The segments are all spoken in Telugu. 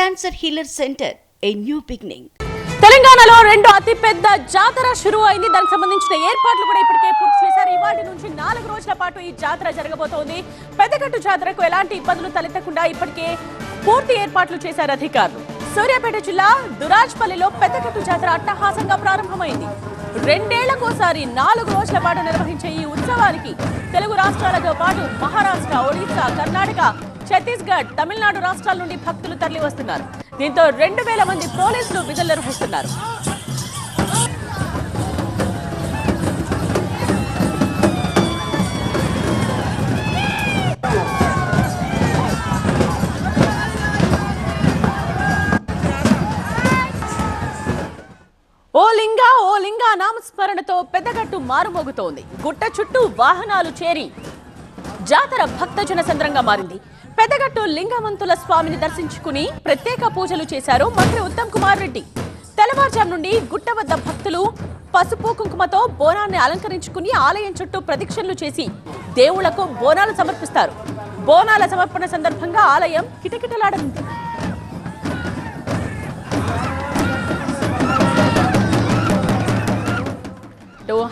Cancer healer centre a new beginning. తెలంగాణలో రెండో అతిపెద్ద జాతర షురూ అయింది. దానికి సంబంధించిన ఏర్పాట్లు కూడా ఇప్పటికే పూర్తి చేశారు. ఇవాటి నుంచి 4 రోజుల పాటు ఈ జాతర జరగబోతోంది. పెద్దగట్టు జాతరకు ఎలాంటి ఇబ్బందులు తలెత్తకుండా ఇప్పటికే పూర్తి ఏర్పాట్లు చేశారు అధికారులు. సూర్యాపేట జిల్లా దురాజ్పల్లిలో పెద్దగట్టు జాతర అట్టహాసంగా ప్రారంభమైంది. 2 ఏళ్లకోసారి 4 రోజుల పాటు నిర్వహించే ఈ ఉత్సవానికి తెలుగు రాష్ట్రాలతో పాటు మహారాష్ట్ర, ఒడిశా, కర్ణాటక, ఛత్తీస్గఢ్, తమిళనాడు రాష్ట్రాల నుండి భక్తులు తరలి వస్తున్నారు. దీంతో 2000 మంది పోలీసులు విధులు నిర్వహిస్తున్నారు. ఓ లింగా నామస్మరణతో పెద్దగట్టు మారుమోగుతోంది. గుట్ట చుట్టూ వాహనాలు చేరి జాతర భక్తజన సంద్రంగా మారింది. పెద్దగట్టు లింగమంతుల స్వామిని దర్శించుకుని ప్రత్యేక పూజలు చేశారు మంత్రి ఉత్తమ్ కుమార్ రెడ్డి. తెల్లవారుజాము నుండి గుట్ట వద్ద భక్తులు పసుపు కుంకుమతో బోనాన్ని అలంకరించుకుని ఆలయం చుట్టూ ప్రదక్షిణలు చేసి దేవుళ్లకు బోనాలు సమర్పిస్తారు. బోనాల సమర్పణ సందర్భంగా ఆలయం కిటకిటలాడనుంది.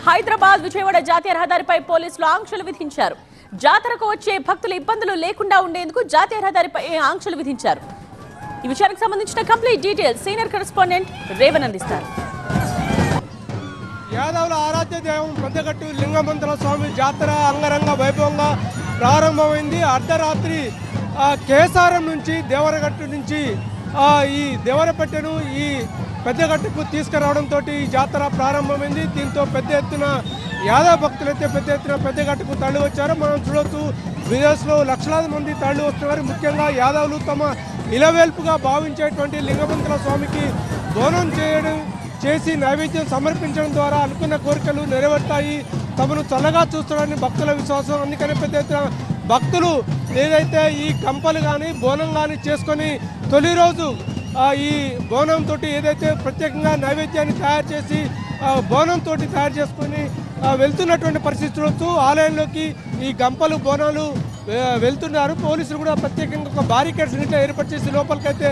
హైదరాబాద్ విజయవాడ జాతీయ రహదారిపై పోలీసులు ఆంక్షలు విధించారు. జాతరకు వచ్చే భక్తులు ఇబ్బందులు లేకుండా ఉండేందుకు జాతీయ రహదారిపై ఆంక్షలు విధించారు. ఈ విషయానికి సంబంధించిన complete details senior correspondent Revan అందిస్తారు. యాదవుల ఆరాధ్య దైవం పెద్దగట్టు లింగమంతుల స్వామి జాతర అంగరంగ వైభవంగా ప్రారంభమైంది. అర్ధరాత్రి కేసారం నుంచి దేవరగట్టు నుంచి ఈ దేవరపట్టెను ఈ పెద్దగట్టుకు తీసుకురావడంతో ఈ జాతర ప్రారంభమైంది. దీంతో పెద్ద ఎత్తున యాదవ భక్తులైతే పెద్ద ఎత్తున పెద్దగట్టుకు తరలి వచ్చారు. మనం చూడొచ్చు, విదేశంలో లక్షలాది మంది తరలి వస్తున్నారు. ముఖ్యంగా యాదవులు తమ ఇలవేల్పుగా భావించేటువంటి లింగమంతుల స్వామికి బోనం చేసి నైవేద్యం సమర్పించడం ద్వారా అనుకున్న కోరికలు నెరవేరుతాయి, తమను చల్లగా చూస్తాడని భక్తుల విశ్వాసం. అందుకని పెద్ద ఎత్తున భక్తులు ఏదైతే ఈ కంపలు కానీ బోనం కానీ చేసుకొని తొలి రోజు ఈ బోనంతో ఏదైతే ప్రత్యేకంగా నైవేద్యాన్ని తయారు చేసి బోనంతో తయారు చేసుకొని వెళ్తున్నటువంటి పరిస్థితి చూడొచ్చు. ఆలయంలోకి ఈ గంపలు బోనాలు వెళ్తున్నారు. పోలీసులు కూడా ప్రత్యేకంగా ఒక బారికేడ్స్ ఇంట్లో ఏర్పాటు చేసి లోపలికైతే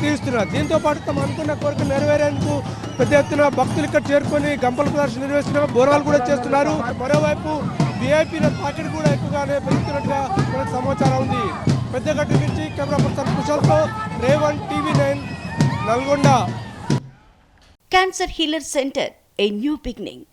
తీస్తున్నారు. దీంతో పాటు తమ అనుకున్న కోరిక నెరవేరేందుకు పెద్ద ఎత్తున భక్తులు ఇక్కడ చేరుకొని గంపల ప్రదర్శన నిర్వహిస్తున్నారు, బోనాలు కూడా చేస్తున్నారు. మరోవైపు విఐపీల తాకిడి కూడా ఎక్కువగానే పెరుగుతున్నట్టుగా మనకు సమాచారం ఉంది. పెద్దగట్టు నుంచి కెమెరా పర్సన్ కుశల్తో Revan TV9 Nalgonda. Cancer healer centre a new beginning.